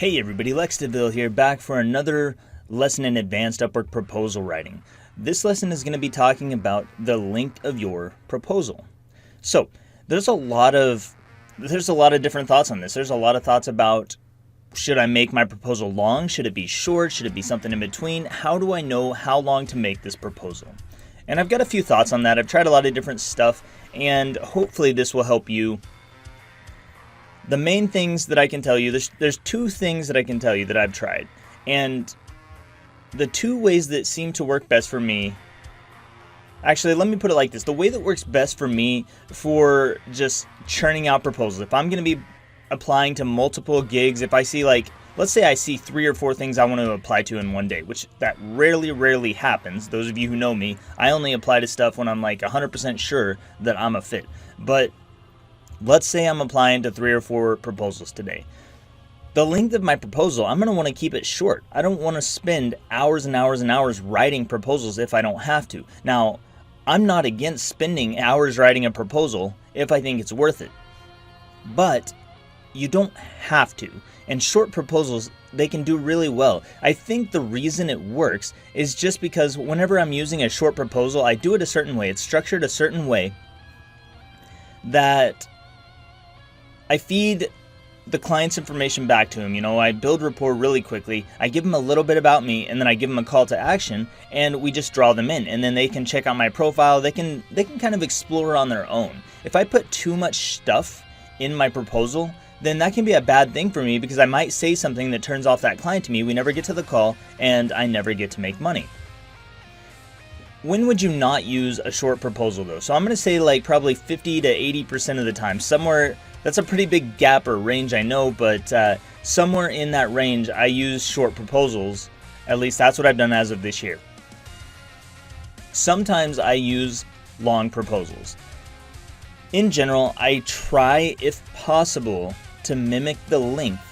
Hey everybody, Lex DeVille here, back for another lesson in advanced Upwork proposal writing. This lesson is going to be talking about the length of your proposal. So there's a lot of different thoughts on this. There's a lot of thoughts about, should I make my proposal long? Should it be short? Should it be something in between? How do I know how long to make this proposal? And I've got a few thoughts on that. I've tried a lot of different stuff, and hopefully this will help you. The main things that I can tell you, there's two things that I can tell you that I've tried. And the two ways that seem to work best for me, actually, let me put it like this. The way that works best for me for just churning out proposals, if I'm going to be applying to multiple gigs, if I see let's say I see 3 or 4 things I want to apply to in one day, which that rarely happens. Those of you who know me, I only apply to stuff when I'm 100% sure that I'm a fit. But let's say I'm applying to 3 or 4 proposals today. The length of my proposal, I'm going to want to keep it short. I don't want to spend hours and hours and hours writing proposals if I don't have to. Now, I'm not against spending hours writing a proposal if I think it's worth it. But you don't have to. And short proposals, they can do really well. I think the reason it works is just because whenever I'm using a short proposal, I do it a certain way. It's structured a certain way that I feed the client's information back to him. I build rapport really quickly. I give them a little bit about me, and then I give them a call to action, and we just draw them in. And then they can check out my profile. They can kind of explore on their own. If I put too much stuff in my proposal, then that can be a bad thing for me, because I might say something that turns off that client to me. We never get to the call, and I never get to make money. When would you not use a short proposal though? So I'm going to say probably 50 to 80% of the time. Somewhere, that's a pretty big gap or range, I know, but somewhere in that range I use short proposals. At least that's what I've done as of this year. Sometimes I use long proposals. In general, I try, if possible, to mimic the length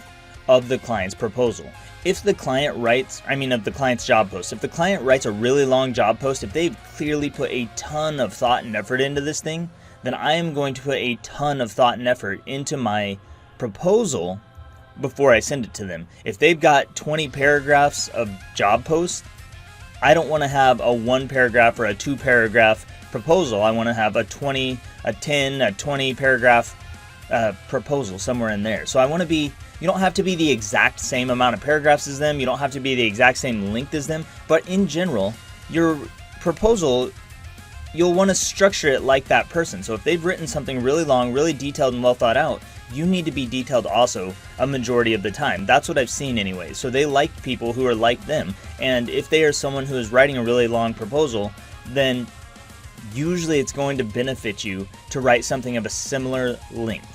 of the client's proposal. If the client of the client's job post, if the client writes a really long job post, if they've clearly put a ton of thought and effort into this thing, then I am going to put a ton of thought and effort into my proposal before I send it to them. If they've got 20 paragraphs of job posts, I don't want to have a 1 paragraph or a 2 paragraph proposal. I want to have a 10, a 20 paragraph proposal somewhere in there. So you don't have to be the exact same amount of paragraphs as them. You don't have to be the exact same length as them. But in general, your proposal, you'll want to structure it like that person. So if they've written something really long, really detailed and well thought out, you need to be detailed also a majority of the time. That's what I've seen anyway. So they like people who are like them. And if they are someone who is writing a really long proposal, then usually it's going to benefit you to write something of a similar length.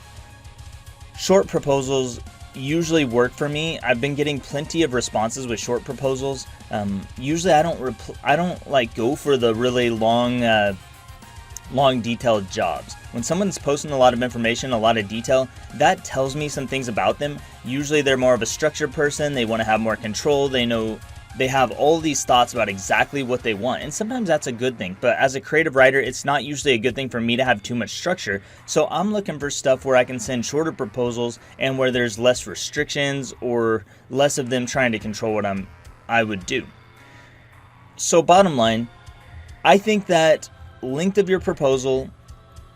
Short proposals usually work for me. I've been getting plenty of responses with short proposals. Usually I don't go for the really long detailed jobs. When someone's posting a lot of information, a lot of detail, that tells me some things about them. Usually they're more of a structured person. They want to have more control. They have all these thoughts about exactly what they want. And sometimes that's a good thing. But as a creative writer, it's not usually a good thing for me to have too much structure. So I'm looking for stuff where I can send shorter proposals and where there's less restrictions or less of them trying to control what I would do. So bottom line, I think that length of your proposal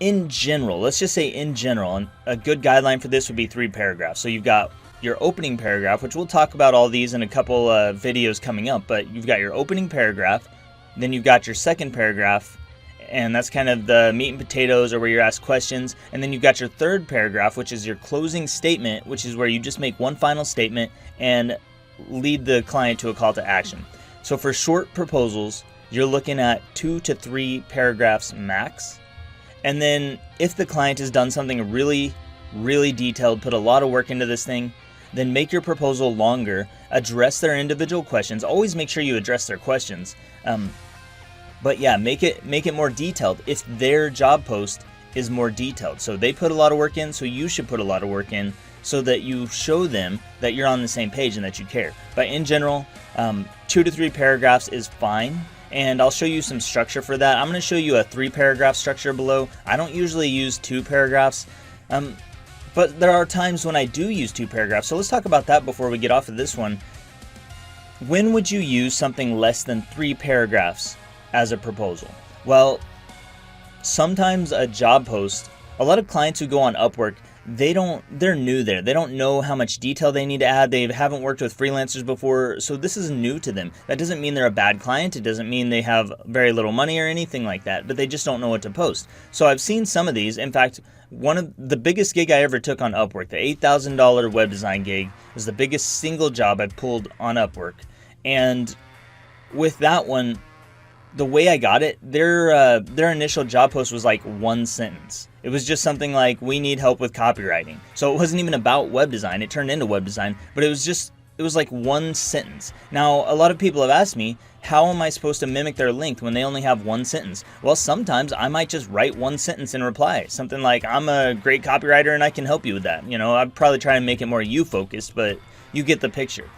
in general, let's just say in general, and a good guideline for this would be 3 paragraphs. So you've got your opening paragraph, which we'll talk about all these in a couple videos coming up, but you've got your opening paragraph, then you've got your second paragraph, and that's kind of the meat and potatoes, or where you're asked questions, and then you've got your third paragraph, which is your closing statement, which is where you just make one final statement and lead the client to a call to action. So for short proposals, you're looking at 2 to 3 paragraphs max, and then if the client has done something really detailed, put a lot of work into this thing, then make your proposal longer, address their individual questions. Always make sure you address their questions. But yeah, make it more detailed if their job post is more detailed. So they put a lot of work in, so you should put a lot of work in, so that you show them that you're on the same page and that you care. But in general, 2 to 3 paragraphs is fine. And I'll show you some structure for that. I'm going to show you a 3 paragraph structure below. I don't usually use 2 paragraphs. But there are times when I do use 2 paragraphs. So let's talk about that before we get off of this one. When would you use something less than 3 paragraphs as a proposal? Well, sometimes a job post, a lot of clients who go on Upwork, they're new there. They don't know how much detail they need to add. They haven't worked with freelancers before, so this is new to them. That doesn't mean they're a bad client. It doesn't mean they have very little money or anything like that, but they just don't know what to post. So I've seen some of these. In fact, one of the biggest gig I ever took on Upwork, the $8,000 web design gig, was the biggest single job I've pulled on Upwork. And with that one, the way I got it, their initial job post was like 1 sentence. It was just something like, we need help with copywriting. So it wasn't even about web design. It turned into web design, but it was like 1 sentence. Now, a lot of people have asked me, how am I supposed to mimic their length when they only have 1 sentence? Well, sometimes I might just write 1 sentence in reply. Something like, I'm a great copywriter and I can help you with that. I'd probably try and make it more you focused, but you get the picture.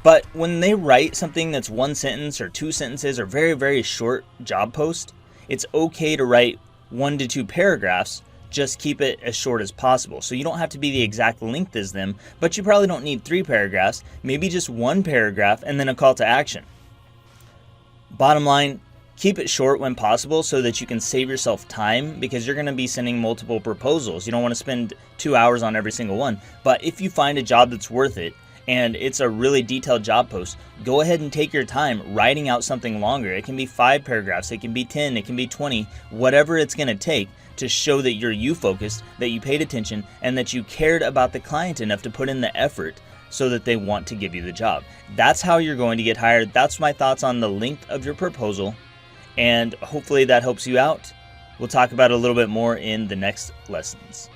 But when they write something that's 1 sentence or 2 sentences or very, very short job post, it's okay to write 1 to 2 paragraphs. Just keep it as short as possible. So you don't have to be the exact length as them, but you probably don't need 3 paragraphs, maybe just 1 paragraph and then a call to action. Bottom line, keep it short when possible so that you can save yourself time, because you're going to be sending multiple proposals. You don't want to spend 2 hours on every single one. But if you find a job that's worth it, and it's a really detailed job post, go ahead and take your time writing out something longer. It can be 5 paragraphs, it can be 10, it can be 20, whatever it's going to take to show that you're you focused, that you paid attention, and that you cared about the client enough to put in the effort so that they want to give you the job. That's how you're going to get hired. That's my thoughts on the length of your proposal, and hopefully that helps you out. We'll talk about it a little bit more in the next lessons.